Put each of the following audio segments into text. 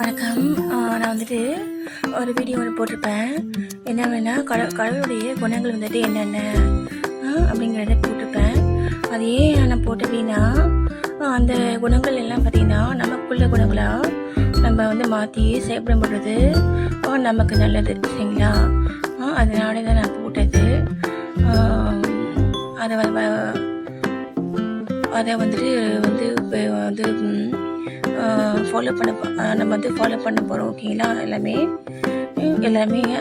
வணக்கம். நான் வந்துட்டு ஒரு வீடியோ ஒன்று போட்டிருப்பேன். என்ன வேணா கடவுளுடைய குணங்கள் வந்துட்டு என்னென்ன அப்படிங்கிறத போட்டிருப்பேன். அது ஏன் நான் போட்டேன் அப்படின்னா, அந்த குணங்கள் எல்லாம் பார்த்திங்கன்னா நமக்குள்ள குணங்களாக நம்ம வந்து மாற்றி செயல்படும் பொழுது நமக்கு நல்லது, சரிங்களா? அதனால தான் நான் போட்டது. அதை வந்துட்டு வந்து ஃபாலோ நம்ம வந்து ஃபாலோ பண்ண போகிறோம், ஓகேங்களா? எல்லாமே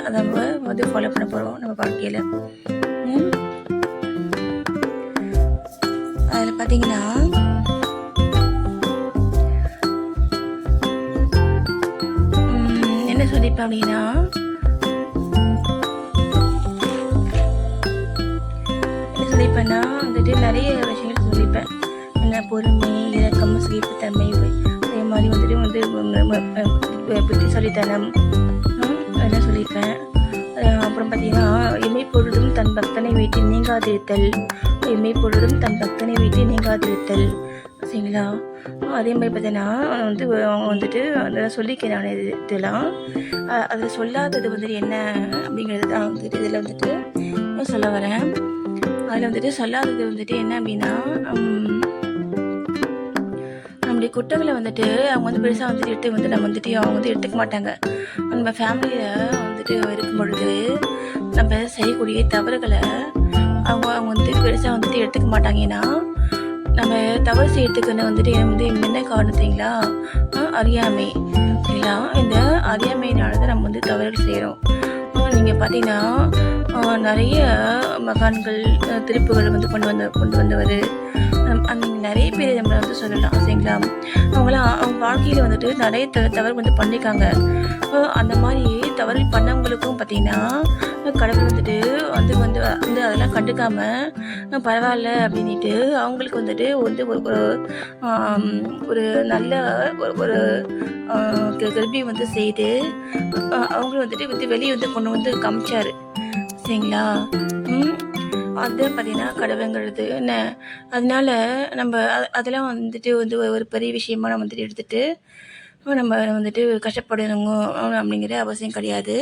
அதை நம்ம வந்து ஃபாலோ பண்ண போகிறோம் நம்ம வாழ்க்கையில். அதில் பார்த்தீங்கன்னா என்ன சொல்லிப்பேன் அப்படின்னா, வந்துட்டு நிறைய விஷயங்கள் சொல்லிப்பேன். என்ன பொறுமை, இரக்கம், சகிப்புத்தன்மை, அதே மாதிரி வந்துட்டு புத்திசாலித்தனம் அதெல்லாம் சொல்லியிருப்பேன். அப்புறம் பார்த்தீங்கன்னா, இமைப்பொழுதும் தன் பக்தனை வீட்டில் நீங்காதிருத்தல், நீங்காதிருத்தல், சரிங்களா? அதே மாதிரி பார்த்தீங்கன்னா அவங்க வந்துட்டு அதெல்லாம் சொல்லிக்கிறான இதெல்லாம். அதில் சொல்லாதது வந்துட்டு என்ன அப்படிங்கிறது தான் வந்துட்டு இதில் வந்துட்டு சொல்ல வரேன். அதில் வந்துட்டு சொல்லாதது வந்துட்டு என்ன அப்படின்னா, நம்முடைய குற்றங்களை வந்துட்டு அவங்க வந்து பெருசாக வந்துட்டு நம்ம வந்துட்டு அவங்க வந்து எடுத்துக்க மாட்டாங்க. நம்ம ஃபேமிலியில் வந்துட்டு இருக்கும் பொழுது நம்ம செய்யக்கூடிய தவறுகளை அவங்க வந்துட்டு பெருசாக வந்துட்டு எடுத்துக்க மாட்டாங்க. ஏன்னா நம்ம தவறு செய்யறதுக்குன்னு வந்துட்டு என்ன காரணத்தீங்களா? அறியாமை, சரிங்களா? இந்த அறியாமையினால தான் நம்ம வந்து தவறுகள் செய்கிறோம். நீங்கள் பார்த்தீங்கன்னா நிறைய மகான்கள் திருப்புகள் வந்து கொண்டு வந்தவர் நீங்கள் நிறைய பேர் நம்மளை வந்து சொல்லலாம், சரிங்களா? அவங்களாம் அவங்க வாழ்க்கையில் வந்துட்டு நிறைய தவறு வந்து பண்ணியிருக்காங்க. அந்த மாதிரி தவறு பண்ணவங்களுக்கும் பார்த்தீங்கன்னா கடவுள் வந்துட்டு வந்து அதெல்லாம் கண்டுக்காமல் பரவாயில்ல அப்படின்ட்டு அவங்களுக்கு வந்துட்டு வந்து ஒரு நல்ல ஒரு கல்வி வந்து செய்து அவங்களும் வந்துட்டு வெளியே வந்து கொண்டு வந்து காமிச்சாரு, சரிங்களா? அது பார்த்தீங்கன்னா கடவுளுங்கிறது என்ன. அதனால நம்ம அதெல்லாம் வந்துட்டு ஒரு பெரிய விஷயமா நம்ம வந்துட்டு எடுத்துகிட்டு நம்ம வந்துட்டு கஷ்டப்படணுங்க அப்படிங்கிற அவசியம் கிடையாது.